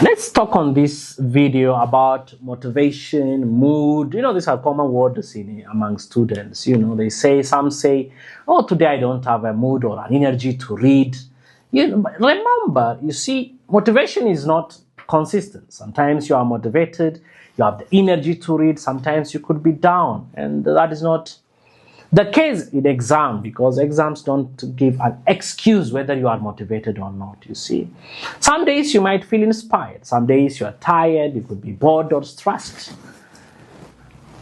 Let's talk on this video about motivation, mood. These are common words among students. Some say, oh, today I don't have a mood or an energy to read. But remember, motivation is not consistent. Sometimes you are motivated, you have the energy to read. Sometimes you could be down, and that is not the case in exam, because exams don't give an excuse whether you are motivated or not. Some days you might feel inspired, some days you are tired, you could be bored or stressed,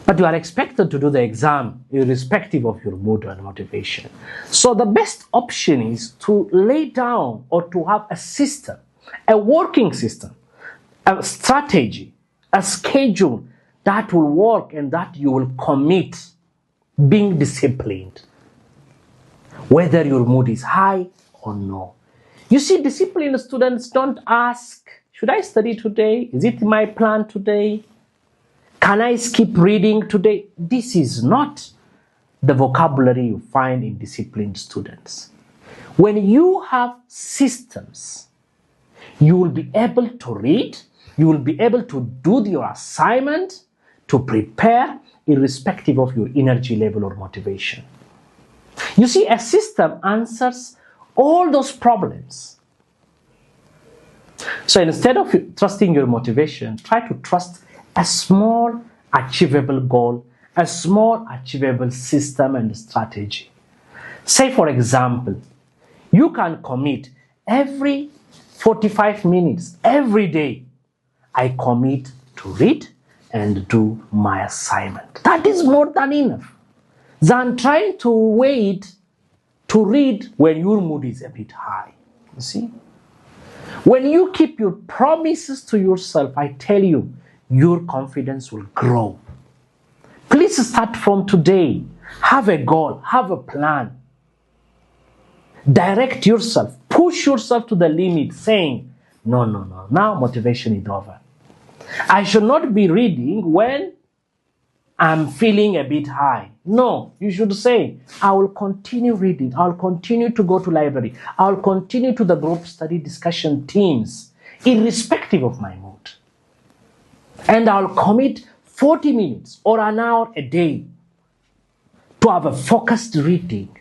but you are expected to do the exam irrespective of your mood and motivation. So the best option is to lay down or to have a system, a working system, a strategy, a schedule that will work and that you will commit. Being disciplined, whether your mood is high or no. Disciplined students don't ask, should I study today? Is it my plan today? Can I skip reading today? This is not the vocabulary you find in disciplined students. When you have systems, you will be able to read, you will be able to do your assignment, to prepare, irrespective of your energy level or motivation. A system answers all those problems. So instead of trusting your motivation, try to trust a small achievable goal, a small achievable system and strategy. Say, for example, you can commit every 45 minutes, every day, I commit to read and do my assignment. That is more than enough than trying to wait to read when your mood is a bit high. When you keep your promises to yourself, I tell you, your confidence will grow. Please start from today. Have a goal, have a plan. Direct yourself, push yourself to the limit, saying, no, now motivation is over. I should not be reading when I'm feeling a bit high. No, you should say, I will continue reading. I'll continue to go to library. I'll continue to the group study discussion teams, irrespective of my mood. And I'll commit 40 minutes or an hour a day to have a focused reading,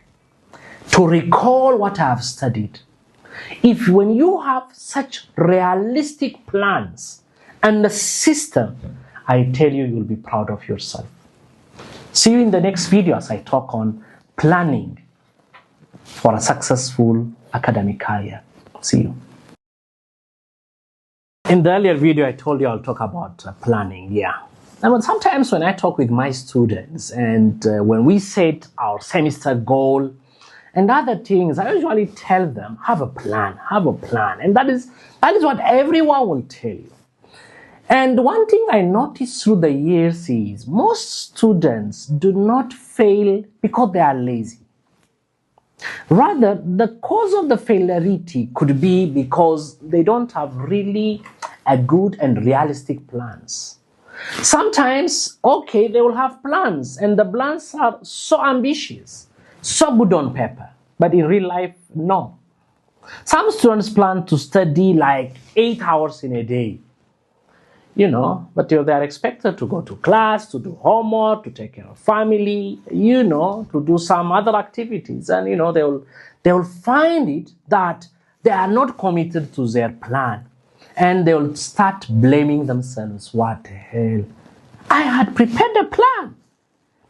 to recall what I have studied. When you have such realistic plans, and the system, I tell you, you'll be proud of yourself. See you in the next video as I talk on planning for a successful academic career. See you. In the earlier video, I told you I'll talk about planning. And sometimes when I talk with my students and when we set our semester goal and other things, I usually tell them, have a plan. And that is what everyone will tell you. And one thing I noticed through the years is most students do not fail because they are lazy. Rather, the cause of the failure could be because they don't have really a good and realistic plans. Sometimes, they will have plans, and the plans are so ambitious, so good on paper, but in real life, no. Some students plan to study like 8 hours in a day. But they are expected to go to class, to do homework, to take care of family, to do some other activities. And, they will find it that they are not committed to their plan. And they will start blaming themselves. What the hell? I had prepared a plan.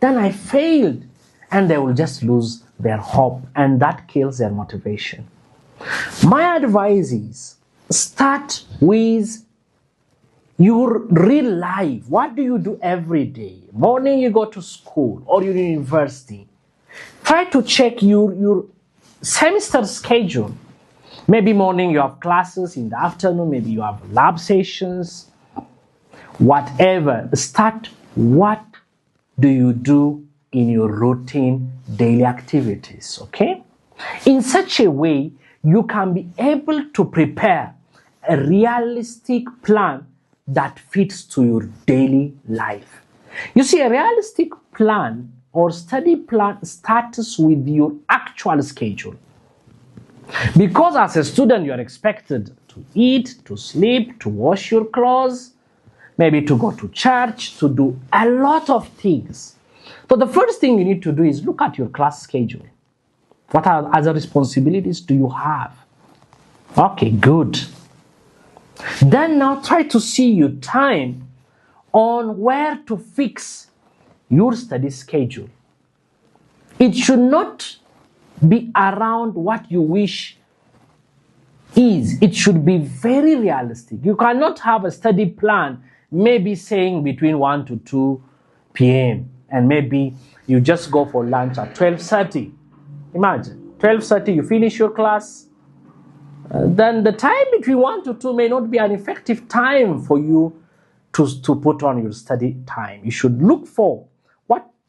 Then I failed. And they will just lose their hope. And that kills their motivation. My advice is start with your real life. What do you do every day? Morning you go to school or your university. Try to check your semester schedule. Maybe morning you have classes, in the afternoon maybe you have lab sessions. Whatever. Start what do you do in your routine daily activities, okay? In such a way, you can be able to prepare a realistic plan that fits to your daily life. A realistic plan or study plan starts with your actual schedule. Because as a student, you are expected to to eat, to sleep, to wash your clothes, maybe to go to church, to do a lot of things. So the first thing you need to do is look at your class schedule. What other responsibilities do you have? Okay, good. Then now try to see your time on where to fix your study schedule. It should not be around what you wish is. It should be very realistic. You cannot have a study plan maybe saying between 1 to 2 p.m. and maybe you just go for lunch at 12:30. Imagine, 12:30 you finish your class. Then the time between 1 to 2 may not be an effective time for you to put on your study time. You should look for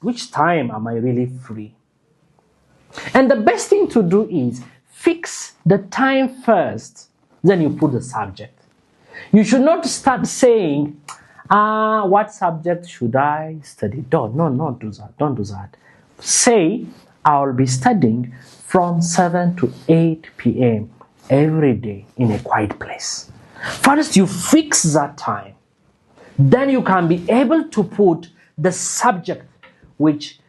which time am I really free? And the best thing to do is fix the time first, then you put the subject. You should not start saying, what subject should I study? Don't do that. Don't do that. Say, I'll be studying from 7 to 8 p.m. every day in a quiet place. First, you fix that time. Then you can be able to put the subject which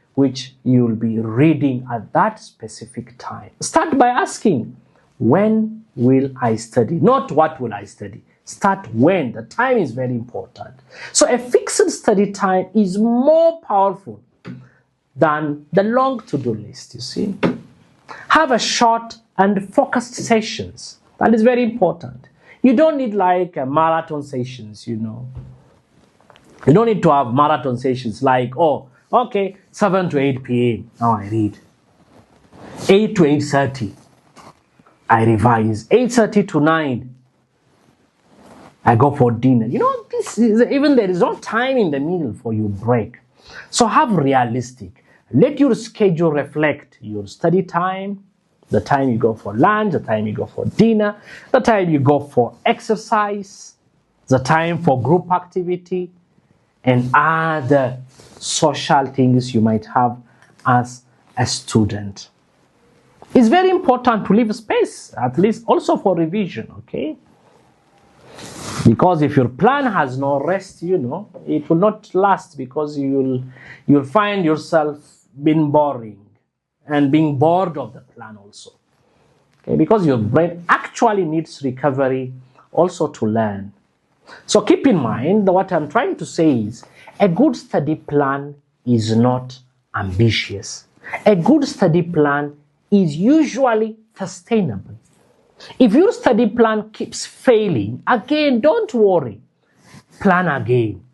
you'll be reading at that specific time. Start by asking, when will I study? Not what will I study. Start when. The time is very important. So a fixed study time is more powerful than the long to-do list, you see. Have a short and focused sessions. That is very important. You don't need like marathon sessions, you know. You don't need to have marathon sessions like, okay, 7 to 8 p.m. Now I read. 8 to 8:30, I revise. 8:30 to 9, I go for dinner. You know, even there is no time in the middle for your break. So have realistic. Let your schedule reflect your study time, the time you go for lunch, the time you go for dinner, the time you go for exercise, the time for group activity, and other social things you might have as a student. It's very important to leave space, at least also for revision, okay? Because if your plan has no rest, you know, it will not last, because you'll find yourself being boring and being bored of the plan also. Okay? Because your brain actually needs recovery also to learn. So keep in mind that what I'm trying to say is a good study plan is not ambitious. A good study plan is usually sustainable. If your study plan keeps failing, again, don't worry. Plan again.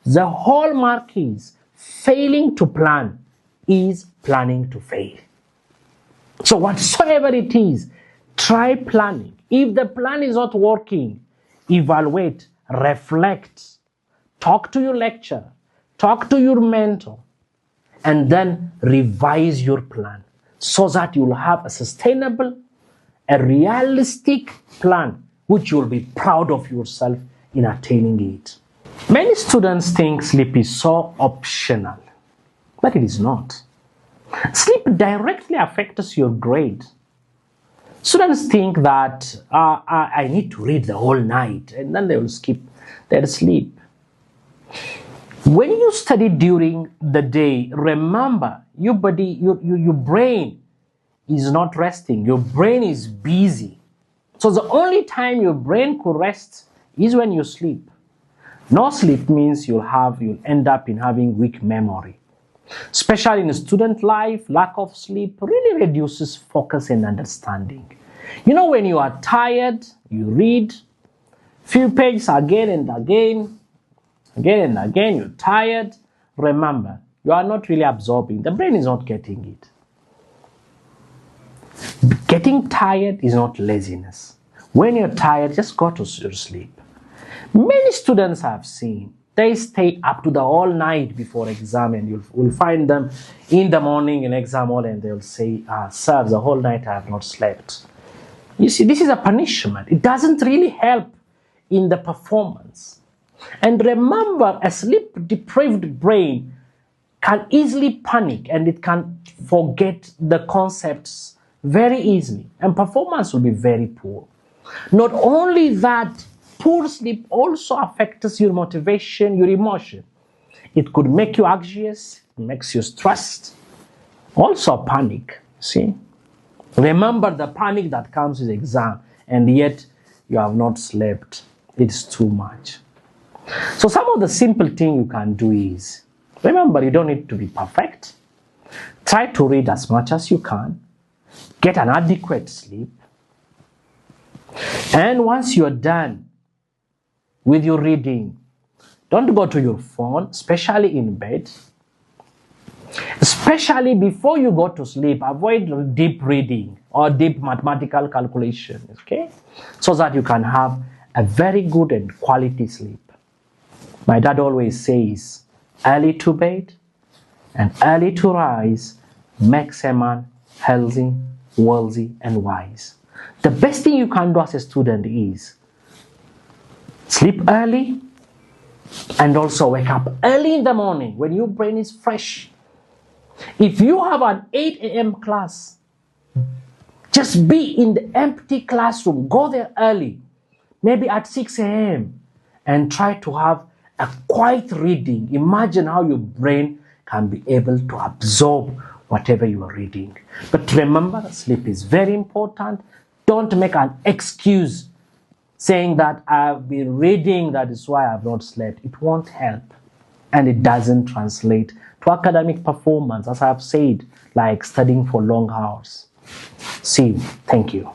The hallmark is failing to plan is planning to fail. So whatsoever it is, try planning. If the plan is not working, evaluate, reflect, talk to your lecturer, talk to your mentor, and then revise your plan so that you'll have a sustainable, a realistic plan which you'll be proud of yourself in attaining it. Many students think sleep is so optional, but it is not. Sleep directly affects your grade. Students think that I need to read the whole night, and then they will skip their sleep. When you study during the day, remember your body, your brain is not resting. Your brain is busy. So the only time your brain could rest is when you sleep. No sleep means you'll end up in having weak memory. Especially in student life, lack of sleep really reduces focus and understanding. You know, when you are tired, you read few pages again and again, you're tired. Remember, you are not really absorbing. The brain is not getting it. Getting tired is not laziness. When you're tired, just go to your sleep. Many students I've seen, they stay up to the whole night before exam, and you'll find them in the morning in exam hall, and they'll say, sir, the whole night I have not slept. You see, this is a punishment. It doesn't really help in the performance. And remember, a sleep-deprived brain can easily panic, and it can forget the concepts very easily, and performance will be very poor. Not only that, poor sleep also affects your motivation, your emotion. It could make you anxious, it makes you stressed, also panic. See? Remember the panic that comes with exam, and yet you have not slept. It's too much. So some of the simple things you can do is, remember, you don't need to be perfect. Try to read as much as you can. Get an adequate sleep. And once you're done with your reading, don't go to your phone, especially in bed. Especially before you go to sleep, avoid deep reading or deep mathematical calculations, okay? So that you can have a very good and quality sleep. My dad always says, early to bed and early to rise makes a man healthy, wealthy, and wise. The best thing you can do as a student is sleep early and also wake up early in the morning when your brain is fresh. If you have an 8 a.m. class, just be in the empty classroom. Go there early, maybe at 6 a.m. and try to have a quiet reading. Imagine how your brain can be able to absorb whatever you are reading. But remember, sleep is very important. Don't make an excuse saying that I've been reading, that is why I've not slept. It won't help. And it doesn't translate to academic performance, as I've said, like studying for long hours. See you. Thank you.